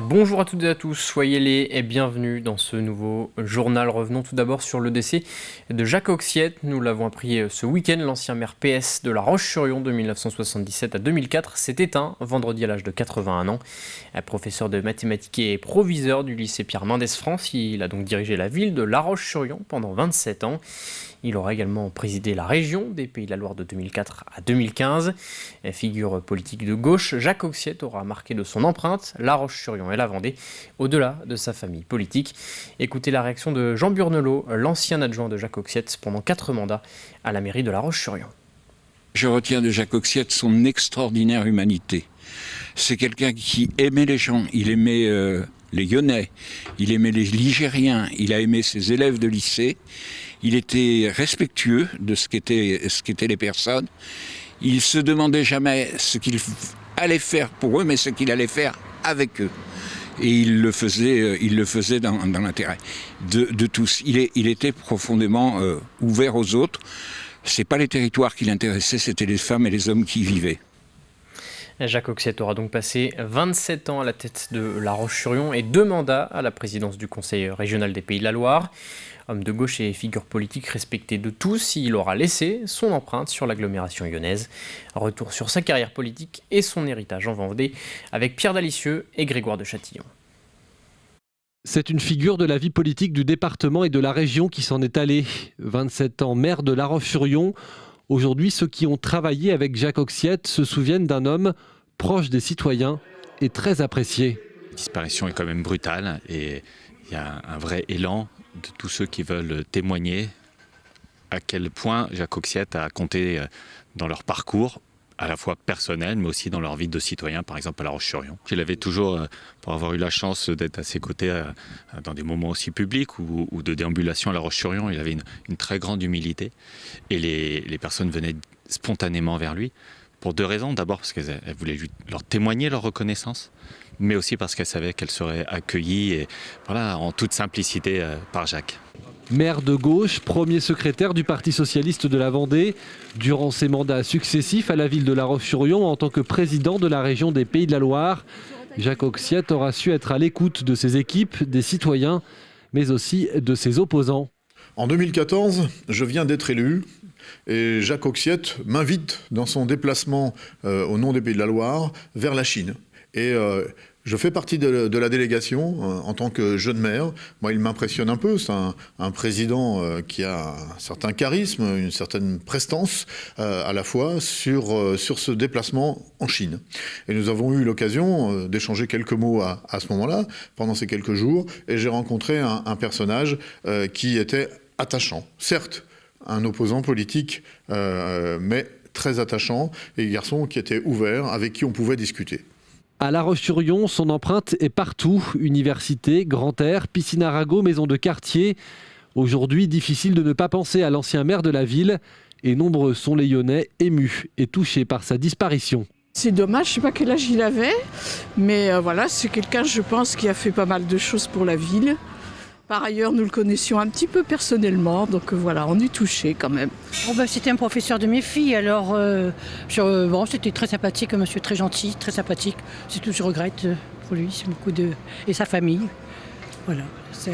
Bonjour à toutes et à tous, soyez les bienvenus dans ce nouveau journal. Revenons tout d'abord sur le décès de Jacques Auxiette. Nous l'avons appris ce week-end, l'ancien maire PS de La Roche-sur-Yon de 1977 à 2004 s'est éteint vendredi à l'âge de 81 ans. Professeur de mathématiques et proviseur du lycée Pierre Mendès France, il a donc dirigé la ville de La Roche-sur-Yon pendant 27 ans. Il aura également présidé la région des Pays de la Loire de 2004 à 2015. Figure politique de gauche, Jacques Auxiette aura marqué de son empreinte La Roche-sur-Yon et la Vendée, au-delà de sa famille politique. Écoutez la réaction de Jean Burnelot, l'ancien adjoint de Jacques Auxiette pendant 4 mandats à la mairie de La Roche-sur-Yon. Je retiens de Jacques Auxiette son extraordinaire humanité. C'est quelqu'un qui aimait les gens, il aimait les Lyonnais, il aimait les Ligériens, il a aimé ses élèves de lycée. Il était respectueux de ce qu'étaient les personnes. Il se demandait jamais ce qu'il allait faire pour eux, mais ce qu'il allait faire avec eux. Et il le faisait dans l'intérêt de tous. Il était profondément ouvert aux autres. C'est pas les territoires qui l'intéressaient, c'était les femmes et les hommes qui y vivaient. Jacques Auxiette aura donc passé 27 ans à la tête de La Roche-sur-Yon et 2 mandats à la présidence du Conseil régional des Pays de la Loire. Homme de gauche et figure politique respectée de tous, il aura laissé son empreinte sur l'agglomération lyonnaise. Retour sur sa carrière politique et son héritage en Vendée avec Pierre Dalicieux et Grégoire de Châtillon. C'est une figure de la vie politique du département et de la région qui s'en est allé. 27 ans maire de La Roche-sur-Yon. Aujourd'hui, ceux qui ont travaillé avec Jacques Auxiette se souviennent d'un homme proche des citoyens et très apprécié. La disparition est quand même brutale et il y a un vrai élan de tous ceux qui veulent témoigner à quel point Jacques Auxiette a compté dans leur parcours, à la fois personnel, mais aussi dans leur vie de citoyen, par exemple à La Roche-sur-Yon. Je l'avais toujours, pour avoir eu la chance d'être à ses côtés dans des moments aussi publics ou de déambulation à La Roche-sur-Yon, il avait une très grande humilité. Et les personnes venaient spontanément vers lui, pour 2 raisons. D'abord parce qu'elles voulaient leur témoigner leur reconnaissance, mais aussi parce qu'elles savaient qu'elles seraient accueillies et, voilà, en toute simplicité par Jacques. Maire de gauche, premier secrétaire du Parti socialiste de la Vendée, durant ses mandats successifs à la ville de La Roche-sur-Yon en tant que président de la région des Pays de la Loire, Jacques Auxiette aura su être à l'écoute de ses équipes, des citoyens, mais aussi de ses opposants. En 2014, je viens d'être élu et Jacques Auxiette m'invite dans son déplacement au nom des Pays de la Loire vers la Chine. Et je fais partie de la délégation en tant que jeune maire. Moi, il m'impressionne un peu. C'est un président qui a un certain charisme, une certaine prestance à la fois sur ce déplacement en Chine. Et nous avons eu l'occasion d'échanger quelques mots à ce moment-là, pendant ces quelques jours. Et j'ai rencontré un personnage qui était attachant. Certes, un opposant politique, mais très attachant. Et un garçon qui était ouvert, avec qui on pouvait discuter. À La Roche-sur-Yon, son empreinte est partout. Université, grand air, piscine à ragots, maison de quartier. Aujourd'hui, difficile de ne pas penser à l'ancien maire de la ville. Et nombreux sont les Lyonnais émus et touchés par sa disparition. C'est dommage, je ne sais pas quel âge il avait. Mais voilà, c'est quelqu'un, je pense, qui a fait pas mal de choses pour la ville. Par ailleurs, nous le connaissions un petit peu personnellement, donc voilà, on est touchés quand même. C'était un professeur de mes filles, alors c'était très sympathique, un monsieur très gentil, très sympathique. C'est tout, je regrette pour lui, c'est beaucoup et sa famille. Voilà, c'est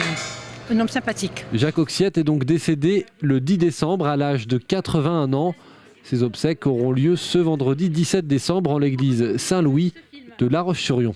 un homme sympathique. Jacques Auxiette est donc décédé le 10 décembre à l'âge de 81 ans. Ses obsèques auront lieu ce vendredi 17 décembre en l'église Saint-Louis de La Roche-sur-Yon.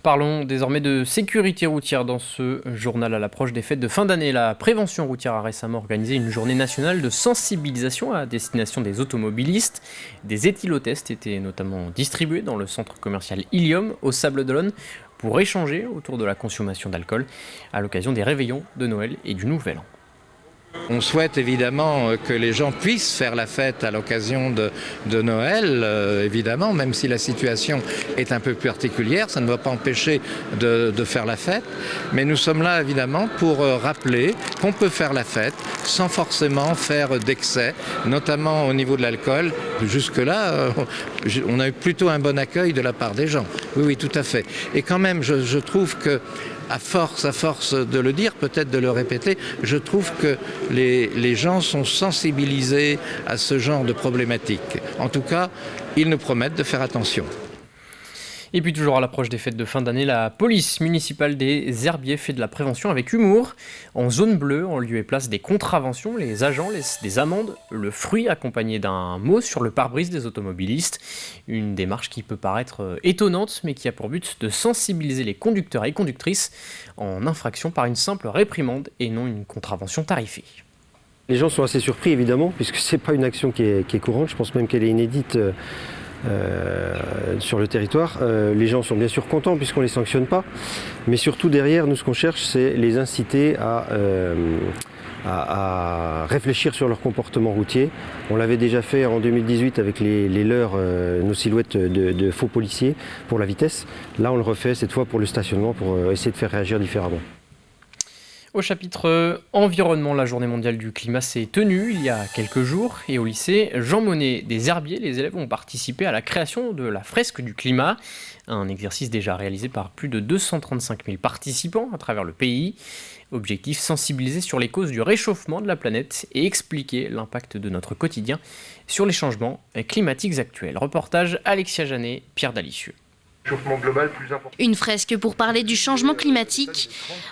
Parlons désormais de sécurité routière dans ce journal à l'approche des fêtes de fin d'année. La prévention routière a récemment organisé une journée nationale de sensibilisation à destination des automobilistes. Des éthylotests étaient notamment distribués dans le centre commercial Ilium au Sables d'Olonne pour échanger autour de la consommation d'alcool à l'occasion des réveillons de Noël et du Nouvel An. On souhaite évidemment que les gens puissent faire la fête à l'occasion de Noël, évidemment, même si la situation est un peu plus particulière, ça ne va pas empêcher de faire la fête. Mais nous sommes là évidemment pour rappeler qu'on peut faire la fête sans forcément faire d'excès, notamment au niveau de l'alcool. Jusque-là, on a eu plutôt un bon accueil de la part des gens. Oui, oui, tout à fait. Et quand même, je trouve que à force de le dire, peut-être de le répéter, je trouve que les gens sont sensibilisés à ce genre de problématiques. En tout cas, ils nous promettent de faire attention. Et puis toujours à l'approche des fêtes de fin d'année, la police municipale des Herbiers fait de la prévention avec humour. En zone bleue, en lieu et place des contraventions, les agents laissent des amendes, le fruit accompagné d'un mot sur le pare-brise des automobilistes. Une démarche qui peut paraître étonnante, mais qui a pour but de sensibiliser les conducteurs et conductrices en infraction par une simple réprimande et non une contravention tarifée. Les gens sont assez surpris évidemment, puisque ce n'est pas une action qui est courante, je pense même qu'elle est inédite sur le territoire. Les gens sont bien sûr contents puisqu'on ne les sanctionne pas, mais surtout derrière, nous ce qu'on cherche c'est les inciter à réfléchir sur leur comportement routier. On l'avait déjà fait en 2018 avec les leurres, nos silhouettes de faux policiers pour la vitesse. Là on le refait cette fois pour le stationnement, pour essayer de faire réagir différemment. Au chapitre environnement, la journée mondiale du climat s'est tenue il y a quelques jours et au lycée Jean Monnet des Herbiers, les élèves ont participé à la création de la fresque du climat, un exercice déjà réalisé par plus de 235 000 participants à travers le pays. Objectif, sensibiliser sur les causes du réchauffement de la planète et expliquer l'impact de notre quotidien sur les changements climatiques actuels. Reportage Alexia Janet, Pierre Dalicieux. Une fresque pour parler du changement climatique,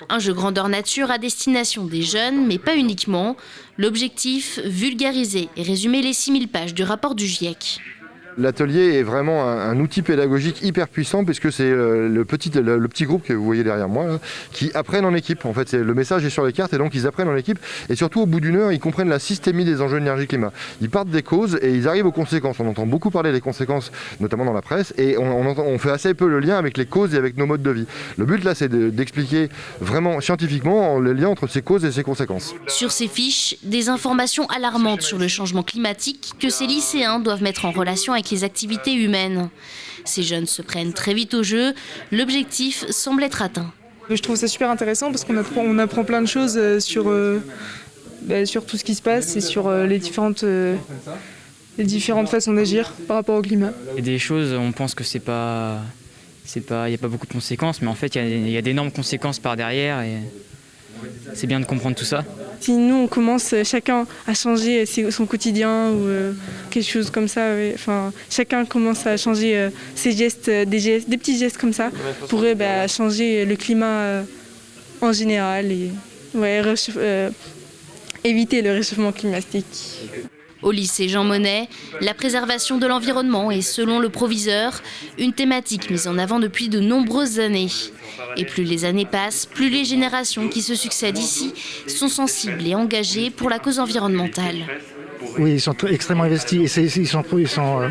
un jeu grandeur nature à destination des jeunes, mais pas uniquement. L'objectif, vulgariser et résumer les 6000 pages du rapport du GIEC. L'atelier est vraiment un outil pédagogique hyper puissant puisque c'est le petit groupe que vous voyez derrière moi là, qui apprennent en équipe. En fait, le message est sur les cartes et donc ils apprennent en équipe. Et surtout, au bout d'une heure, ils comprennent la systémie des enjeux énergie-climat. Ils partent des causes et ils arrivent aux conséquences. On entend beaucoup parler des conséquences, notamment dans la presse, et on fait assez peu le lien avec les causes et avec nos modes de vie. Le but là, c'est d'expliquer vraiment scientifiquement le lien entre ces causes et ces conséquences. Sur ces fiches, des informations alarmantes sur le changement climatique que ces lycéens doivent mettre en relation avec les activités humaines. Ces jeunes se prennent très vite au jeu, l'objectif semble être atteint. Je trouve ça super intéressant parce qu'on apprend plein de choses sur tout ce qui se passe et sur les différentes façons d'agir par rapport au climat. Il y a des choses, on pense que il n'y a pas beaucoup de conséquences, mais en fait il y a d'énormes conséquences par derrière et c'est bien de comprendre tout ça. Si nous on commence chacun à changer son quotidien ou quelque chose comme ça, chacun commence à changer ses gestes, des petits gestes comme ça, pourrait changer le climat en général et éviter le réchauffement climatique. Au lycée Jean Monnet, la préservation de l'environnement est, selon le proviseur, une thématique mise en avant depuis de nombreuses années. Et plus les années passent, plus les générations qui se succèdent ici sont sensibles et engagées pour la cause environnementale. Oui, ils sont extrêmement investis et ils sont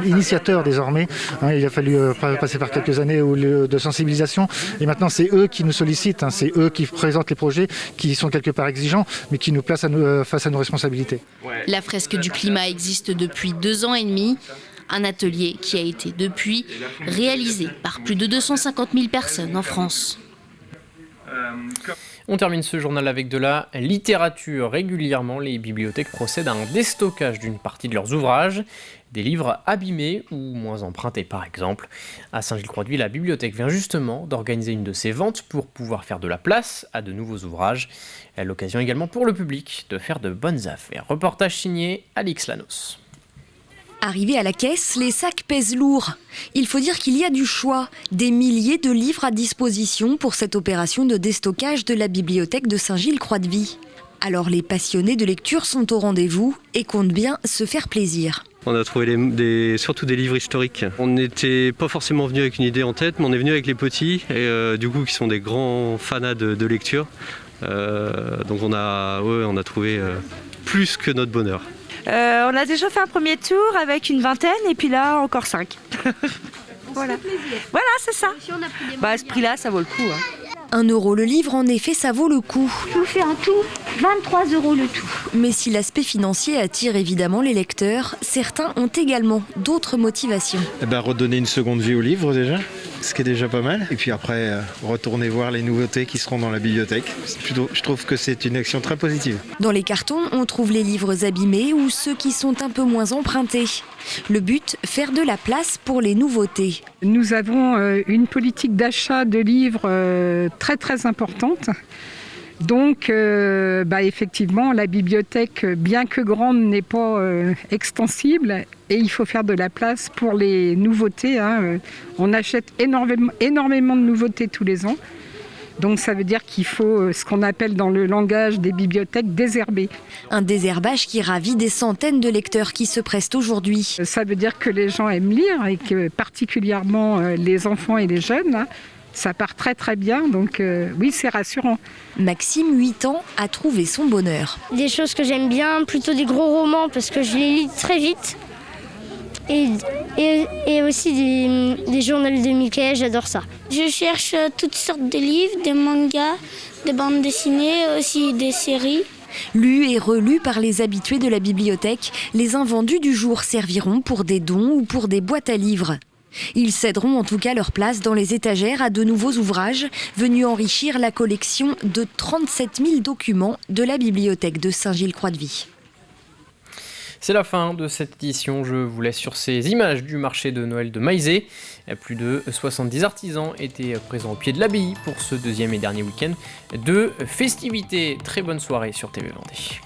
initiateurs désormais. Il a fallu passer par quelques années de sensibilisation et maintenant c'est eux qui nous sollicitent, c'est eux qui présentent les projets, qui sont quelque part exigeants mais qui nous placent face à nos responsabilités. La fresque du climat existe depuis 2 ans et demi. Un atelier qui a été depuis réalisé par plus de 250 000 personnes en France. On termine ce journal avec de la littérature. Régulièrement, les bibliothèques procèdent à un déstockage d'une partie de leurs ouvrages, des livres abîmés ou moins empruntés par exemple. À Saint-Gilles-Croix-de-Vie, la bibliothèque vient justement d'organiser une de ces ventes pour pouvoir faire de la place à de nouveaux ouvrages. L'occasion également pour le public de faire de bonnes affaires. Reportage signé Alix Lanos. Arrivé à la caisse, les sacs pèsent lourd. Il faut dire qu'il y a du choix. Des milliers de livres à disposition pour cette opération de déstockage de la bibliothèque de Saint-Gilles-Croix-de-Vie. Alors les passionnés de lecture sont au rendez-vous et comptent bien se faire plaisir. On a trouvé surtout des livres historiques. On n'était pas forcément venu avec une idée en tête, mais on est venu avec les petits, et du coup qui sont des grands fanats de lecture. Donc on a trouvé plus que notre bonheur. On a déjà fait un premier tour avec une vingtaine et puis là encore 5. Voilà, c'est ça. À ce prix-là, ça vaut le coup. 1 € le livre, en effet, ça vaut le coup. Je vous fais un tout, 23 € le tout. Mais si l'aspect financier attire évidemment les lecteurs, certains ont également d'autres motivations. Redonner une seconde vie au livre déjà, ce qui est déjà pas mal. Et puis après, retourner voir les nouveautés qui seront dans la bibliothèque. Je trouve que c'est une action très positive. Dans les cartons, on trouve les livres abîmés ou ceux qui sont un peu moins empruntés. Le but, faire de la place pour les nouveautés. Nous avons une politique d'achat de livres très très importante. Donc, effectivement, la bibliothèque, bien que grande, n'est pas extensible et il faut faire de la place pour les nouveautés. On achète énormément de nouveautés tous les ans. Donc ça veut dire qu'il faut ce qu'on appelle dans le langage des bibliothèques désherber. Un désherbage qui ravit des centaines de lecteurs qui se prestent aujourd'hui. Ça veut dire que les gens aiment lire et que particulièrement les enfants et les jeunes, ça part très très bien, donc oui, c'est rassurant. Maxime, 8 ans, a trouvé son bonheur. Des choses que j'aime bien, plutôt des gros romans parce que je les lis très vite. Et aussi des journaux de Mickey, j'adore ça. Je cherche toutes sortes de livres, des mangas, des bandes dessinées, aussi des séries. Lus et relus par les habitués de la bibliothèque, les invendus du jour serviront pour des dons ou pour des boîtes à livres. Ils céderont en tout cas leur place dans les étagères à de nouveaux ouvrages venus enrichir la collection de 37 000 documents de la bibliothèque de Saint-Gilles-Croix-de-Vie. C'est la fin de cette édition. Je vous laisse sur ces images du marché de Noël de Maizé. Plus de 70 artisans étaient présents au pied de l'abbaye pour ce deuxième et dernier week-end de festivités. Très bonne soirée sur TV Vendée.